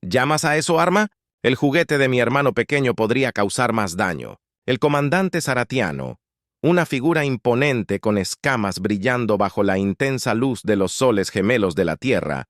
¿Llamas a eso arma? El juguete de mi hermano pequeño podría causar más daño. El comandante Saratiano, una figura imponente con escamas brillando bajo la intensa luz de los soles gemelos de la Tierra,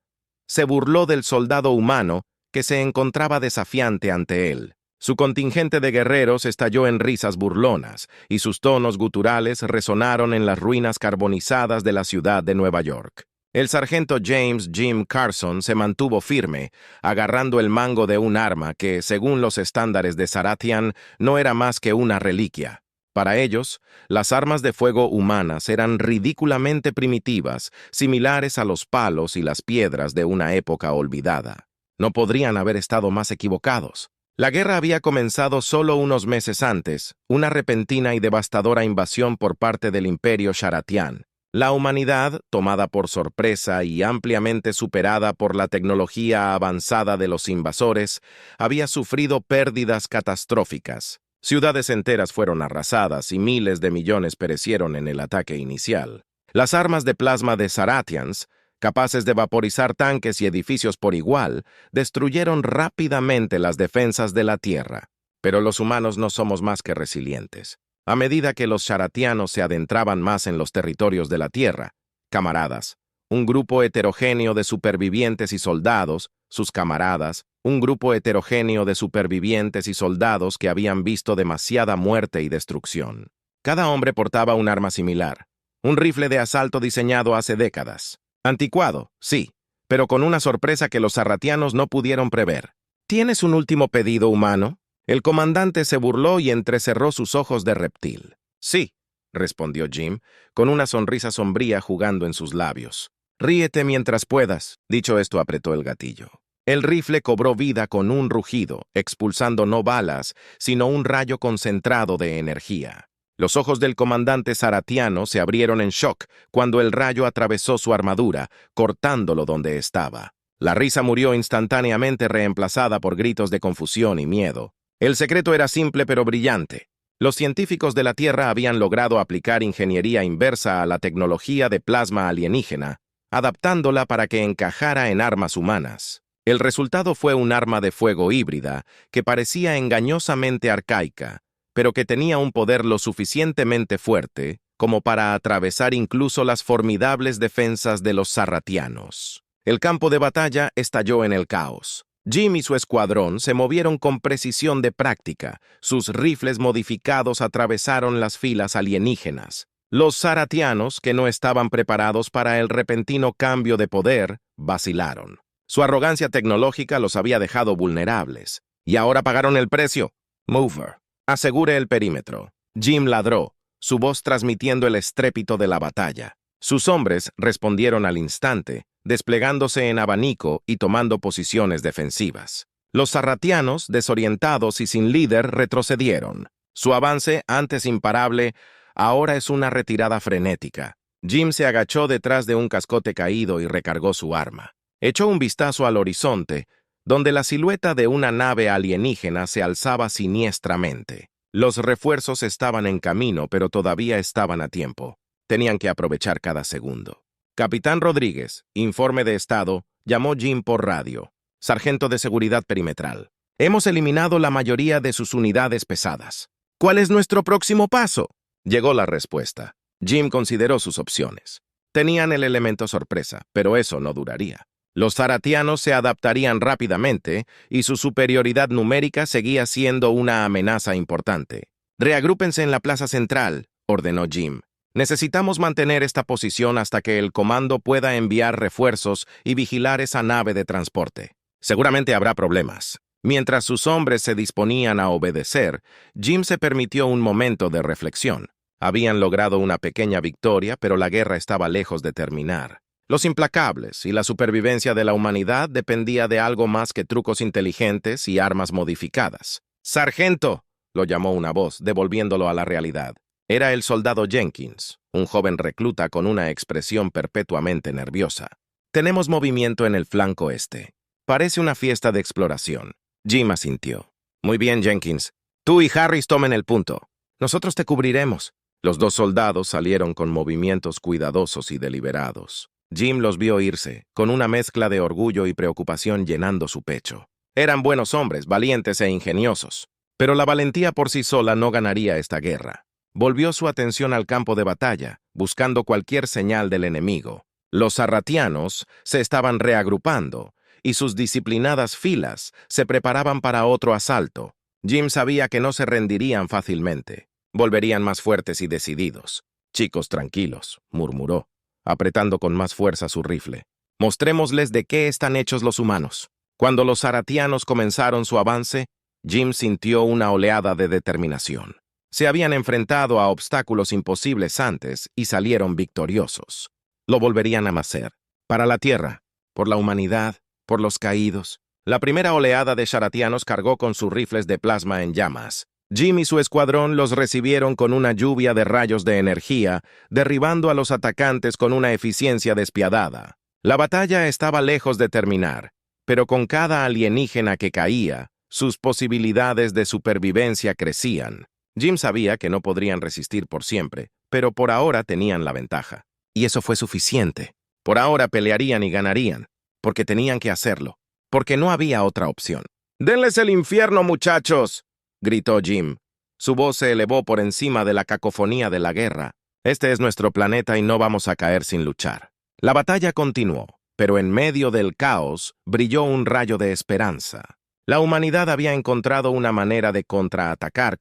se burló del soldado humano que se encontraba desafiante ante él. Su contingente de guerreros estalló en risas burlonas, y sus tonos guturales resonaron en las ruinas carbonizadas de la ciudad de Nueva York. El sargento James Jim Carson se mantuvo firme, agarrando el mango de un arma que, según los estándares de Saratian, no era más que una reliquia. Para ellos, las armas de fuego humanas eran ridículamente primitivas, similares a los palos y las piedras de una época olvidada. No podrían haber estado más equivocados. La guerra había comenzado solo unos meses antes, una repentina y devastadora invasión por parte del Imperio Saratian. La humanidad, tomada por sorpresa y ampliamente superada por la tecnología avanzada de los invasores, había sufrido pérdidas catastróficas. Ciudades enteras fueron arrasadas y miles de millones perecieron en el ataque inicial. Las armas de plasma de Saratians, capaces de vaporizar tanques y edificios por igual, destruyeron rápidamente las defensas de la Tierra. Pero los humanos no somos más que resilientes. A medida que los saratianos se adentraban más en los territorios de la Tierra, camaradas, un grupo heterogéneo de supervivientes y soldados, sus camaradas, un grupo heterogéneo de supervivientes y soldados que habían visto demasiada muerte y destrucción. Cada hombre portaba un arma similar, un rifle de asalto diseñado hace décadas. Anticuado, sí, pero con una sorpresa que los sarratianos no pudieron prever. ¿Tienes un último pedido, humano? El comandante se burló y entrecerró sus ojos de reptil. Sí, respondió Jim, con una sonrisa sombría jugando en sus labios. Ríete mientras puedas. Dicho esto, apretó el gatillo. El rifle cobró vida con un rugido, expulsando no balas, sino un rayo concentrado de energía. Los ojos del comandante saratiano se abrieron en shock cuando el rayo atravesó su armadura, cortándolo donde estaba. La risa murió instantáneamente, reemplazada por gritos de confusión y miedo. El secreto era simple pero brillante. Los científicos de la Tierra habían logrado aplicar ingeniería inversa a la tecnología de plasma alienígena, adaptándola para que encajara en armas humanas. El resultado fue un arma de fuego híbrida que parecía engañosamente arcaica, pero que tenía un poder lo suficientemente fuerte como para atravesar incluso las formidables defensas de los sarratianos. El campo de batalla estalló en el caos. Jim y su escuadrón se movieron con precisión de práctica. Sus rifles modificados atravesaron las filas alienígenas. Los saratianos, que no estaban preparados para el repentino cambio de poder, vacilaron. Su arrogancia tecnológica los había dejado vulnerables. Y ahora pagaron el precio. Mover, asegure el perímetro. Jim ladró, su voz transmitiendo el estrépito de la batalla. Sus hombres respondieron al instante, desplegándose en abanico y tomando posiciones defensivas. Los sarratianos, desorientados y sin líder, retrocedieron. Su avance, antes imparable, ahora es una retirada frenética. Jim se agachó detrás de un cascote caído y recargó su arma. Echó un vistazo al horizonte, donde la silueta de una nave alienígena se alzaba siniestramente. Los refuerzos estaban en camino, pero todavía estaban a tiempo. Tenían que aprovechar cada segundo. Capitán Rodríguez, informe de estado, llamó Jim por radio. Sargento de seguridad perimetral. Hemos eliminado la mayoría de sus unidades pesadas. ¿Cuál es nuestro próximo paso? Llegó la respuesta. Jim consideró sus opciones. Tenían el elemento sorpresa, pero eso no duraría. Los saratianos se adaptarían rápidamente y su superioridad numérica seguía siendo una amenaza importante. Reagrúpense en la plaza central, ordenó Jim. Necesitamos mantener esta posición hasta que el comando pueda enviar refuerzos y vigilar esa nave de transporte. Seguramente habrá problemas. Mientras sus hombres se disponían a obedecer, Jim se permitió un momento de reflexión. Habían logrado una pequeña victoria, pero la guerra estaba lejos de terminar. Los implacables y la supervivencia de la humanidad dependía de algo más que trucos inteligentes y armas modificadas. «Sargento», lo llamó una voz, devolviéndolo a la realidad. Era el soldado Jenkins, un joven recluta con una expresión perpetuamente nerviosa. «Tenemos movimiento en el flanco este. Parece una fiesta de exploración». Jim asintió. «Muy bien, Jenkins. Tú y Harris tomen el punto. Nosotros te cubriremos». Los dos soldados salieron con movimientos cuidadosos y deliberados. Jim los vio irse, con una mezcla de orgullo y preocupación llenando su pecho. Eran buenos hombres, valientes e ingeniosos. Pero la valentía por sí sola no ganaría esta guerra. Volvió su atención al campo de batalla, buscando cualquier señal del enemigo. Los sarratianos se estaban reagrupando, y sus disciplinadas filas se preparaban para otro asalto. Jim sabía que no se rendirían fácilmente. Volverían más fuertes y decididos. «Chicos, tranquilos», murmuró, apretando con más fuerza su rifle. «Mostrémosles de qué están hechos los humanos». Cuando los sarratianos comenzaron su avance, Jim sintió una oleada de determinación. Se habían enfrentado a obstáculos imposibles antes y salieron victoriosos. Lo volverían a hacer. Para la tierra, por la humanidad, por los caídos. La primera oleada de sarratianos cargó con sus rifles de plasma en llamas. Jim y su escuadrón los recibieron con una lluvia de rayos de energía, derribando a los atacantes con una eficiencia despiadada. La batalla estaba lejos de terminar, pero con cada alienígena que caía, sus posibilidades de supervivencia crecían. Jim sabía que no podrían resistir por siempre, pero por ahora tenían la ventaja. Y eso fue suficiente. Por ahora pelearían y ganarían, porque tenían que hacerlo, porque no había otra opción. «¡Denles el infierno, muchachos!», gritó Jim. Su voz se elevó por encima de la cacofonía de la guerra. «Este es nuestro planeta y no vamos a caer sin luchar». La batalla continuó, pero en medio del caos brilló un rayo de esperanza. La humanidad había encontrado una manera de contraatacar,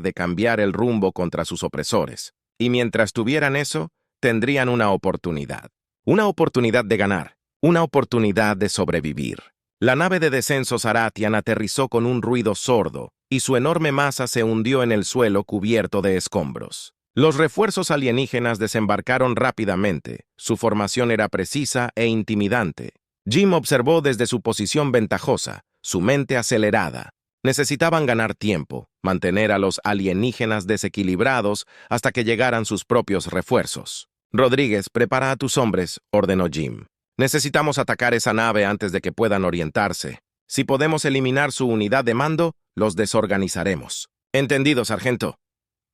de cambiar el rumbo contra sus opresores. Y mientras tuvieran eso, tendrían una oportunidad. Una oportunidad de ganar, una oportunidad de sobrevivir. La nave de descenso Saratian aterrizó con un ruido sordo, y su enorme masa se hundió en el suelo cubierto de escombros. Los refuerzos alienígenas desembarcaron rápidamente. Su formación era precisa e intimidante. Jim observó desde su posición ventajosa, su mente acelerada. Necesitaban ganar tiempo, mantener a los alienígenas desequilibrados hasta que llegaran sus propios refuerzos. «Rodríguez, prepara a tus hombres», ordenó Jim. «Necesitamos atacar esa nave antes de que puedan orientarse. Si podemos eliminar su unidad de mando, los desorganizaremos». «Entendido, sargento»,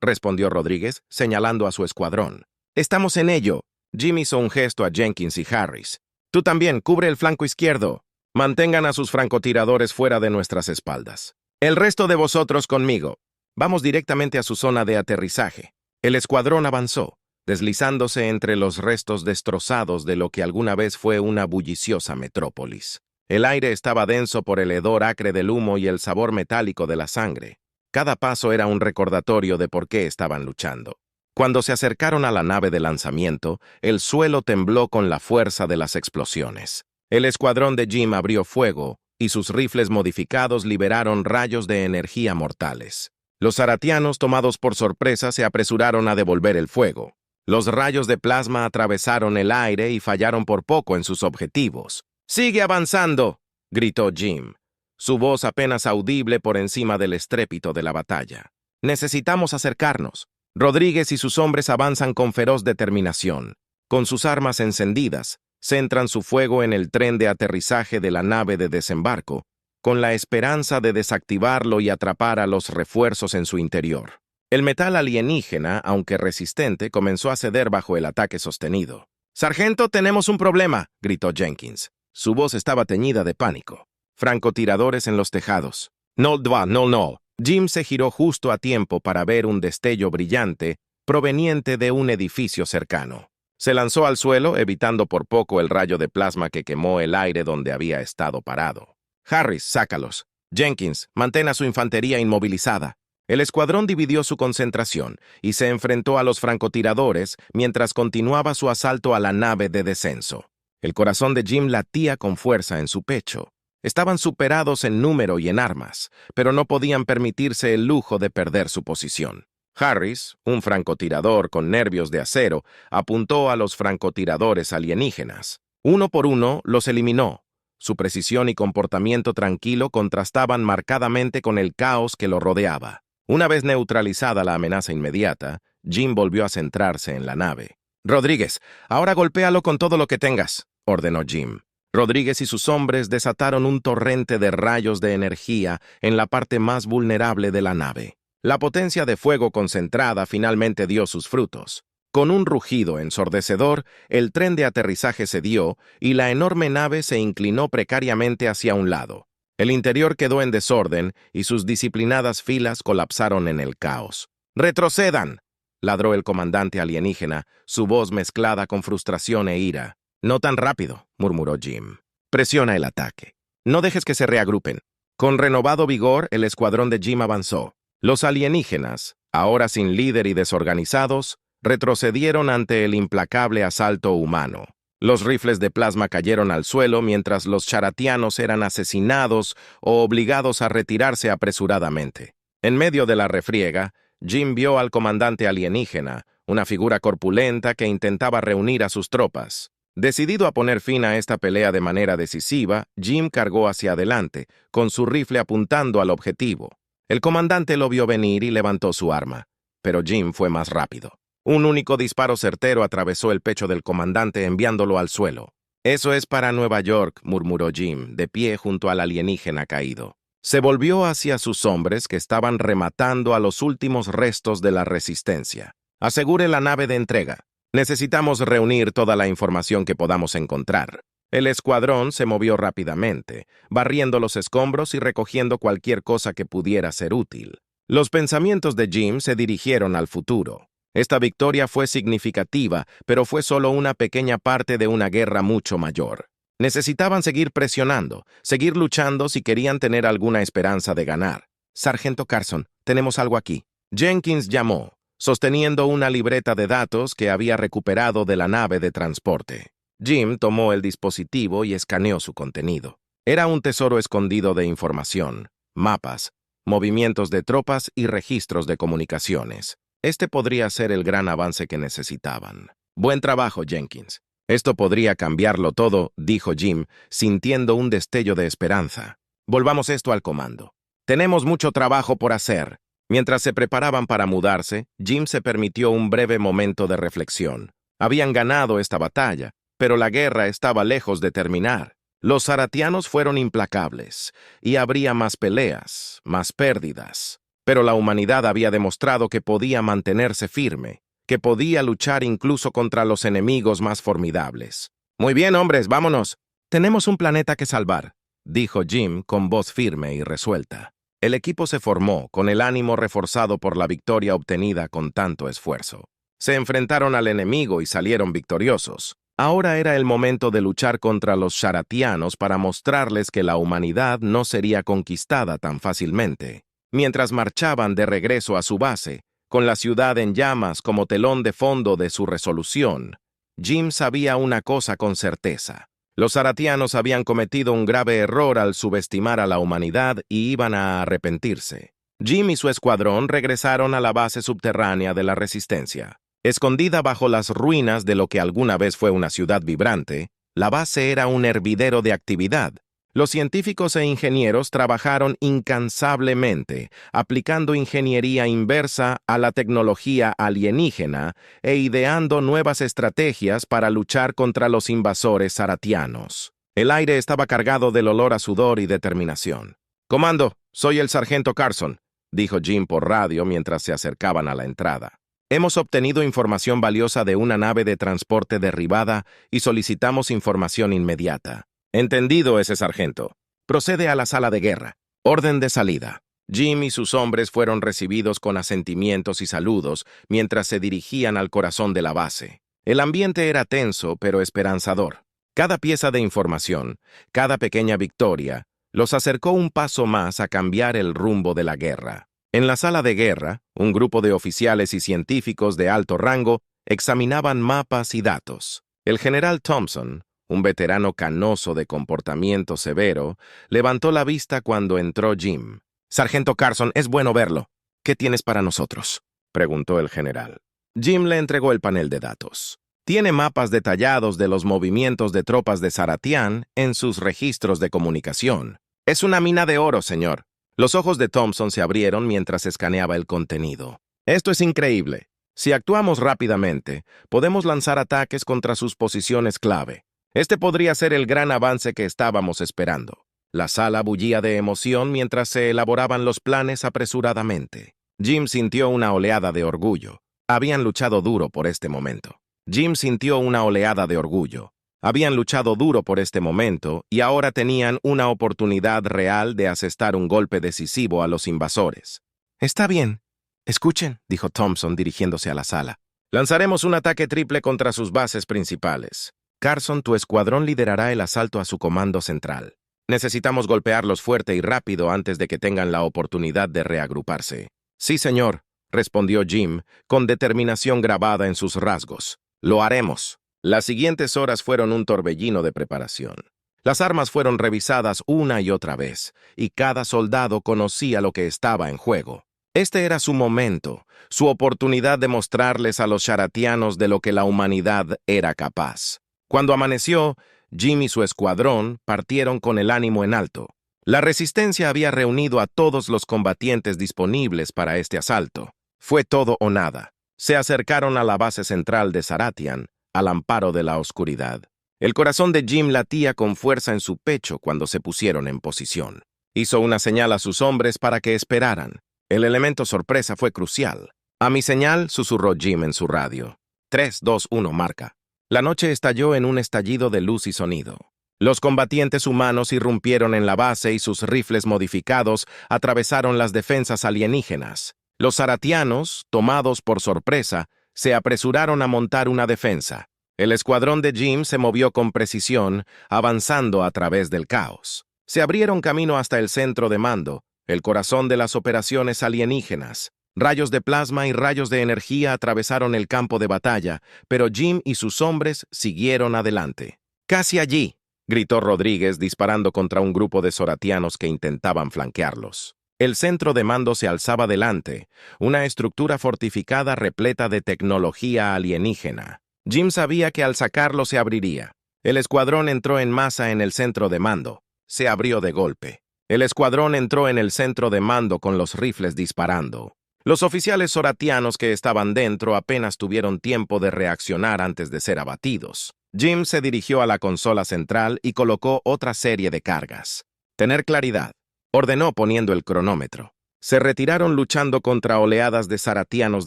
respondió Rodríguez, señalando a su escuadrón. «Estamos en ello». Jim hizo un gesto a Jenkins y Harris. «Tú también, cubre el flanco izquierdo. Mantengan a sus francotiradores fuera de nuestras espaldas. El resto de vosotros conmigo. Vamos directamente a su zona de aterrizaje». El escuadrón avanzó, deslizándose entre los restos destrozados de lo que alguna vez fue una bulliciosa metrópolis. El aire estaba denso por el hedor acre del humo y el sabor metálico de la sangre. Cada paso era un recordatorio de por qué estaban luchando. Cuando se acercaron a la nave de lanzamiento, el suelo tembló con la fuerza de las explosiones. El escuadrón de Jim abrió fuego, y sus rifles modificados liberaron rayos de energía mortales. Los sarratianos, tomados por sorpresa, se apresuraron a devolver el fuego. Los rayos de plasma atravesaron el aire y fallaron por poco en sus objetivos. «¡Sigue avanzando!», gritó Jim, su voz apenas audible por encima del estrépito de la batalla. «Necesitamos acercarnos». Rodríguez y sus hombres avanzan con feroz determinación. Con sus armas encendidas, centran su fuego en el tren de aterrizaje de la nave de desembarco, con la esperanza de desactivarlo y atrapar a los refuerzos en su interior. El metal alienígena, aunque resistente, comenzó a ceder bajo el ataque sostenido. «Sargento, tenemos un problema», gritó Jenkins. Su voz estaba teñida de pánico. «Francotiradores en los tejados». «No, no». Jim se giró justo a tiempo para ver un destello brillante proveniente de un edificio cercano. Se lanzó al suelo, evitando por poco el rayo de plasma que quemó el aire donde había estado parado. «Harris, sácalos. Jenkins, mantén a su infantería inmovilizada». El escuadrón dividió su concentración y se enfrentó a los francotiradores mientras continuaba su asalto a la nave de descenso. El corazón de Jim latía con fuerza en su pecho. Estaban superados en número y en armas, pero no podían permitirse el lujo de perder su posición. Harris, un francotirador con nervios de acero, apuntó a los francotiradores alienígenas. Uno por uno los eliminó. Su precisión y comportamiento tranquilo contrastaban marcadamente con el caos que lo rodeaba. Una vez neutralizada la amenaza inmediata, Jim volvió a centrarse en la nave. «Rodríguez, ahora golpéalo con todo lo que tengas», ordenó Jim. Rodríguez y sus hombres desataron un torrente de rayos de energía en la parte más vulnerable de la nave. La potencia de fuego concentrada finalmente dio sus frutos. Con un rugido ensordecedor, el tren de aterrizaje cedió y la enorme nave se inclinó precariamente hacia un lado. El interior quedó en desorden y sus disciplinadas filas colapsaron en el caos. ¡Retrocedan!, ladró el comandante alienígena, su voz mezclada con frustración e ira. No tan rápido, murmuró Jim. Presiona el ataque. No dejes que se reagrupen. Con renovado vigor, el escuadrón de Jim avanzó. Los alienígenas, ahora sin líder y desorganizados, retrocedieron ante el implacable asalto humano. Los rifles de plasma cayeron al suelo mientras los charatianos eran asesinados o obligados a retirarse apresuradamente. En medio de la refriega, Jim vio al comandante alienígena, una figura corpulenta que intentaba reunir a sus tropas. Decidido a poner fin a esta pelea de manera decisiva, Jim cargó hacia adelante, con su rifle apuntando al objetivo. El comandante lo vio venir y levantó su arma, pero Jim fue más rápido. Un único disparo certero atravesó el pecho del comandante enviándolo al suelo. «Eso es para Nueva York», murmuró Jim, de pie junto al alienígena caído. Se volvió hacia sus hombres que estaban rematando a los últimos restos de la resistencia. «Asegure la nave de entrega. Necesitamos reunir toda la información que podamos encontrar». El escuadrón se movió rápidamente, barriendo los escombros y recogiendo cualquier cosa que pudiera ser útil. Los pensamientos de Jim se dirigieron al futuro. Esta victoria fue significativa, pero fue solo una pequeña parte de una guerra mucho mayor. Necesitaban seguir presionando, seguir luchando si querían tener alguna esperanza de ganar. «Sargento Carson, tenemos algo aquí». Jenkins llamó, sosteniendo una libreta de datos que había recuperado de la nave de transporte. Jim tomó el dispositivo y escaneó su contenido. Era un tesoro escondido de información, mapas, movimientos de tropas y registros de comunicaciones. Este podría ser el gran avance que necesitaban. «Buen trabajo, Jenkins. Esto podría cambiarlo todo», dijo Jim, sintiendo un destello de esperanza. «Volvamos esto al comando. Tenemos mucho trabajo por hacer». Mientras se preparaban para mudarse, Jim se permitió un breve momento de reflexión. Habían ganado esta batalla, pero la guerra estaba lejos de terminar. Los saratianos fueron implacables, y habría más peleas, más pérdidas. Pero la humanidad había demostrado que podía mantenerse firme, que podía luchar incluso contra los enemigos más formidables. «Muy bien, hombres, vámonos. Tenemos un planeta que salvar», dijo Jim con voz firme y resuelta. El equipo se formó, con el ánimo reforzado por la victoria obtenida con tanto esfuerzo. Se enfrentaron al enemigo y salieron victoriosos. Ahora era el momento de luchar contra los charatianos para mostrarles que la humanidad no sería conquistada tan fácilmente. Mientras marchaban de regreso a su base, con la ciudad en llamas como telón de fondo de su resolución, Jim sabía una cosa con certeza. Los saratianos habían cometido un grave error al subestimar a la humanidad y iban a arrepentirse. Jim y su escuadrón regresaron a la base subterránea de la Resistencia. Escondida bajo las ruinas de lo que alguna vez fue una ciudad vibrante, la base era un hervidero de actividad. Los científicos e ingenieros trabajaron incansablemente, aplicando ingeniería inversa a la tecnología alienígena e ideando nuevas estrategias para luchar contra los invasores saratianos. El aire estaba cargado del olor a sudor y determinación. «Comando, soy el sargento Carson», dijo Jim por radio mientras se acercaban a la entrada. «Hemos obtenido información valiosa de una nave de transporte derribada y solicitamos información inmediata». «Entendido, ese sargento. Procede a la sala de guerra. Orden de salida». Jim y sus hombres fueron recibidos con asentimientos y saludos mientras se dirigían al corazón de la base. El ambiente era tenso pero esperanzador. Cada pieza de información, cada pequeña victoria, los acercó un paso más a cambiar el rumbo de la guerra. En la sala de guerra, un grupo de oficiales y científicos de alto rango examinaban mapas y datos. El general Thompson, un veterano canoso de comportamiento severo, levantó la vista cuando entró Jim. «Sargento Carson, es bueno verlo. ¿Qué tienes para nosotros?», preguntó el general. Jim le entregó el panel de datos. «Tiene mapas detallados de los movimientos de tropas de Saratián en sus registros de comunicación. Es una mina de oro, señor». Los ojos de Thompson se abrieron mientras escaneaba el contenido. «Esto es increíble. Si actuamos rápidamente, podemos lanzar ataques contra sus posiciones clave. Este podría ser el gran avance que estábamos esperando». La sala bullía de emoción mientras se elaboraban los planes apresuradamente. Jim sintió una oleada de orgullo. Habían luchado duro por este momento. Jim sintió una oleada de orgullo. Habían luchado duro por este momento y ahora tenían una oportunidad real de asestar un golpe decisivo a los invasores. «Está bien. Escuchen», dijo Thompson dirigiéndose a la sala. «Lanzaremos un ataque triple contra sus bases principales. Carson, tu escuadrón liderará el asalto a su comando central. Necesitamos golpearlos fuerte y rápido antes de que tengan la oportunidad de reagruparse». «Sí, señor», respondió Jim, con determinación grabada en sus rasgos. «Lo haremos». Las siguientes horas fueron un torbellino de preparación. Las armas fueron revisadas una y otra vez, y cada soldado conocía lo que estaba en juego. Este era su momento, su oportunidad de mostrarles a los sharatianos de lo que la humanidad era capaz. Cuando amaneció, Jim y su escuadrón partieron con el ánimo en alto. La resistencia había reunido a todos los combatientes disponibles para este asalto. Fue todo o nada. Se acercaron a la base central de Saratian, al amparo de la oscuridad. El corazón de Jim latía con fuerza en su pecho cuando se pusieron en posición. Hizo una señal a sus hombres para que esperaran. El elemento sorpresa fue crucial. «A mi señal», susurró Jim en su radio. 3, 2, 1, marca. La noche estalló en un estallido de luz y sonido. Los combatientes humanos irrumpieron en la base y sus rifles modificados atravesaron las defensas alienígenas. Los saratianos, tomados por sorpresa, se apresuraron a montar una defensa. El escuadrón de Jim se movió con precisión, avanzando a través del caos. Se abrieron camino hasta el centro de mando, el corazón de las operaciones alienígenas. Rayos de plasma y rayos de energía atravesaron el campo de batalla, pero Jim y sus hombres siguieron adelante. «Casi allí», gritó Rodríguez disparando contra un grupo de soratianos que intentaban flanquearlos. El centro de mando se alzaba delante, una estructura fortificada repleta de tecnología alienígena. Jim sabía que al sacarlo se abriría. El escuadrón entró en masa en el centro de mando. Se abrió de golpe. El escuadrón entró en el centro de mando con los rifles disparando. Los oficiales soratianos que estaban dentro apenas tuvieron tiempo de reaccionar antes de ser abatidos. Jim se dirigió a la consola central y colocó otra serie de cargas. «Tener claridad», ordenó poniendo el cronómetro. Se retiraron luchando contra oleadas de saratianos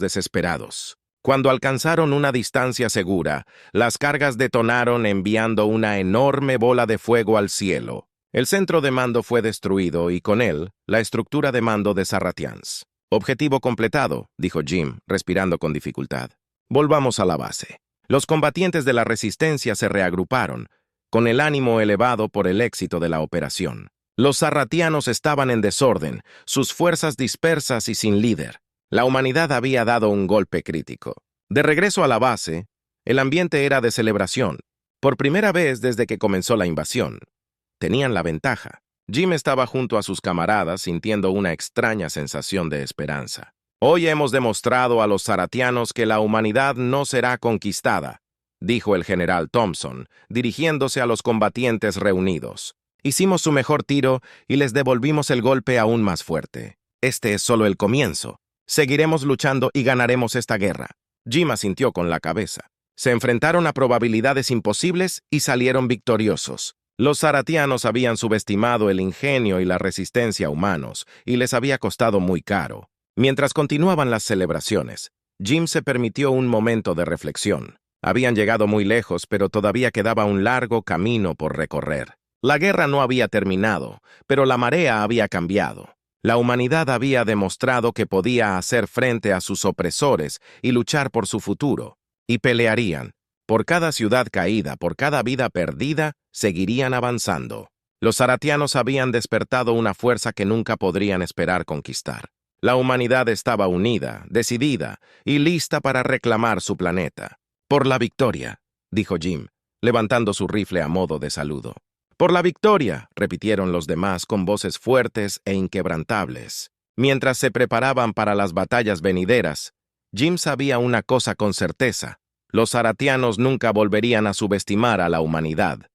desesperados. Cuando alcanzaron una distancia segura, las cargas detonaron enviando una enorme bola de fuego al cielo. El centro de mando fue destruido y con él, la estructura de mando de Saratians. «Objetivo completado», dijo Jim, respirando con dificultad. «Volvamos a la base». Los combatientes de la resistencia se reagruparon, con el ánimo elevado por el éxito de la operación. Los sarratianos estaban en desorden, sus fuerzas dispersas y sin líder. La humanidad había dado un golpe crítico. De regreso a la base, el ambiente era de celebración. Por primera vez desde que comenzó la invasión, tenían la ventaja. Jim estaba junto a sus camaradas sintiendo una extraña sensación de esperanza. «Hoy hemos demostrado a los saratianos que la humanidad no será conquistada», dijo el general Thompson, dirigiéndose a los combatientes reunidos. «Hicimos su mejor tiro y les devolvimos el golpe aún más fuerte. Este es solo el comienzo. Seguiremos luchando y ganaremos esta guerra». Jim asintió con la cabeza. Se enfrentaron a probabilidades imposibles y salieron victoriosos. Los saratianos habían subestimado el ingenio y la resistencia humanos, y les había costado muy caro. Mientras continuaban las celebraciones, Jim se permitió un momento de reflexión. Habían llegado muy lejos, pero todavía quedaba un largo camino por recorrer. La guerra no había terminado, pero la marea había cambiado. La humanidad había demostrado que podía hacer frente a sus opresores y luchar por su futuro. Y pelearían. Por cada ciudad caída, por cada vida perdida, seguirían avanzando. Los saratianos habían despertado una fuerza que nunca podrían esperar conquistar. La humanidad estaba unida, decidida y lista para reclamar su planeta. «Por la victoria», dijo Jim, levantando su rifle a modo de saludo. «Por la victoria», repitieron los demás con voces fuertes e inquebrantables. Mientras se preparaban para las batallas venideras, Jim sabía una cosa con certeza: los saratianos nunca volverían a subestimar a la humanidad.